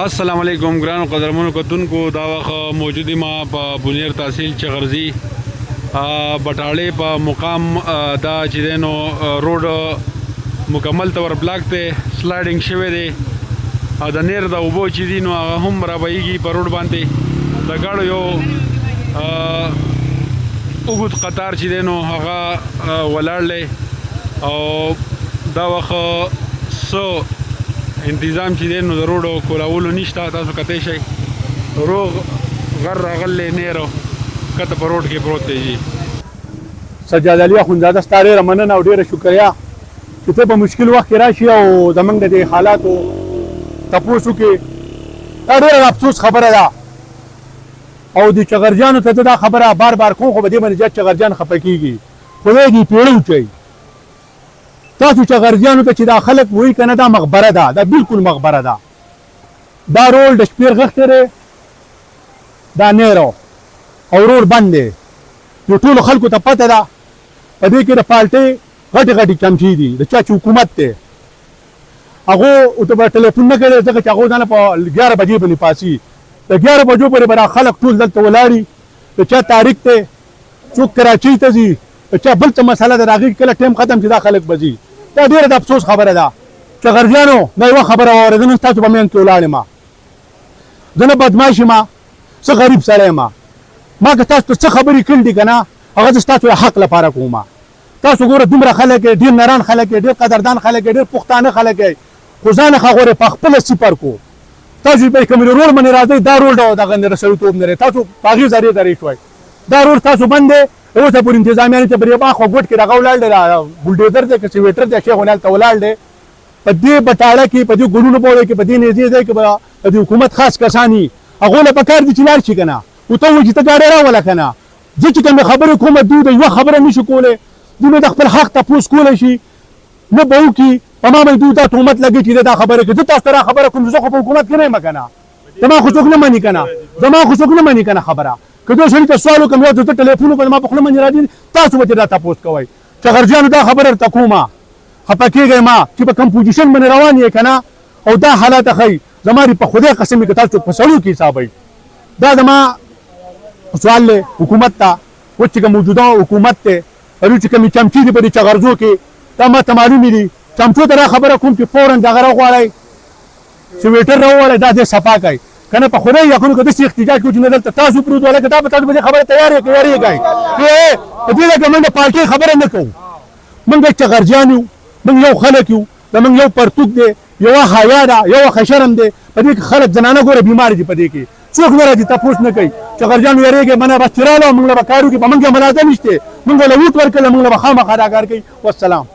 السلام علیکم ګرانو قدرمنو کتونکو دا وخت موجود ما په بنیر تحصیل چغرزی بټاړې په مقام دا چې دی نو روډ مکمل طور بلاک دی سلایډنګ شوی دی او د نیر د اوبو چې دي نو هغه هم رابهیږي په روډ باندې د ګاډو یو اوږد قطار چې دی نو هغه ولاړ دی او دا وخت څه انتظام چې دی نو د روډو کولولو نشته تاسو کتی شئ روغ غر راغلی نیرو کته په روډ کې پروت دی جی سجاد علي اخندزاده ستا ډېره مننه او ډېره شکریا چې ته په مشکل وخت کې راشي او زموږ د دې حالاتو تپوس وکړې دا ډېره افسوس خبره ده او د چغرجانو ته دا خبره بار بار کوم خو په دې باندې زیات چغرجان خفه کېږي خدای دې پیړه وچوي تاسو چغرجانو ته چې دا خلک وایي که نه دا مقبره ده دا بلکل مقبره ده دا رول د شپېر غښتې دی دا نیرو او روډ بند دی د ټولو خلکو ته پته ده په دې کې د پالټۍ غټې غټې چمچې دي د چا چې حکومت دی هغو ورته به ټلیفون نه کوي ځکه چې هغو ځانه په 11 بجې باندې پاسي د 11 بجو پورې به دا خلک ټول دلته ولاړي د چا تاریخ دی څوک کراچۍ ته ځي د چا بل څه مسله ده د هغې کله ټایم ختم چې دا خلک به ځي دا ډېره د افسوس خبره ده چغرجانو دا یوه خبره واورئ زه نن ستاسو په مین کې ولاړ یم زه نه بدماش یم څه غریب سړی یم ما که تاسو ته څه خبرې کړي دي که نه هغه زه ستاسو د حق لپاره کوم تاسو ګوره دومره خلک یې ډېر نران خلک یې ډېر قدردان خلک یې ډېر پښتانه خلک یې خو ځان ښه غورې په خپله صفر کو تاسو به کوم روډ باندې راځئ دا روډ دغه سړیتوب نه دی تاسو په هغې ذریعې شوئ دا روډ تاسو بند دی اوسه پورې انتظامیانو ته پرې باخوا ګوټ کې دغه ولاړ دی بولډیزر دی که سویټر دی شیخ هنال ته ولاړ دی په دې بټاړه کې په دې ګلونو په وړی کې په دې نږدې ځای کې به د حکومت خاص کسان وي هغو له پکار دي چې لاړ شي که نه ورته ووایي چې ته ګاډۍ راوله که نه زه چې کومې خبرې کومه دوی د یوه خبره نه شي کولی دوی نو د خپل حق تپوس کولی شي نه به وکړي په ما باندې دوی دا تهمت لګوي چې دا خبره کوي زه تاسو ته دا خبره کوم زه خو په حکومت کې نه یم که نه زما خو څوک نه مني که نه زما خو څوک نه مني که نه خبره که دو سړي ته سوال وکړم یا ته ټلیفون وکړم ما په خوله باندې راځي تاسو به ترې دا تپوس کوئ چغرجیانو دا خبره درته کومه خفه کېږئ ما چې په کوم پوزیشن باندې روان یې که نه او دا حالات ښایي زما په خدای قسم یې که تاسو په سړیو کې حسابوئ دا زما سوال دی حکومت ته اوس چې کوم موجوده حکومت دی هغوی چې کومې چمچې دي په دې چغرزو کې دا ما ته معلومې دي چمچو ته دا خبره کوم چې فورا دغه راغواړئ سویټر راوواړئ دا دې صفا کړئ که نه په خدای یقینو که داسې احتجاج کوو چې نه دلته تاسو پروت ولکه دا به تاسو په دې خبره تیار یې په دې لکه موږ د پارټۍ خبره نه کوو موږ چغرجیان یو موږ یو خلک یو زموږ یو پرتوک دی یوه حیا ده یوه خشرم دی په دې کې خلک زنانه ګوره بیمار دي په دې کې څوک نه راځي تپوس نه کوي چغرجیان ویرېږي منه بس چې راغله موږ له به کار وکړي په موږ کې ملازه نشته موږ له ووټ ورکړله موږ له به خامخا دا کار کوي والسلام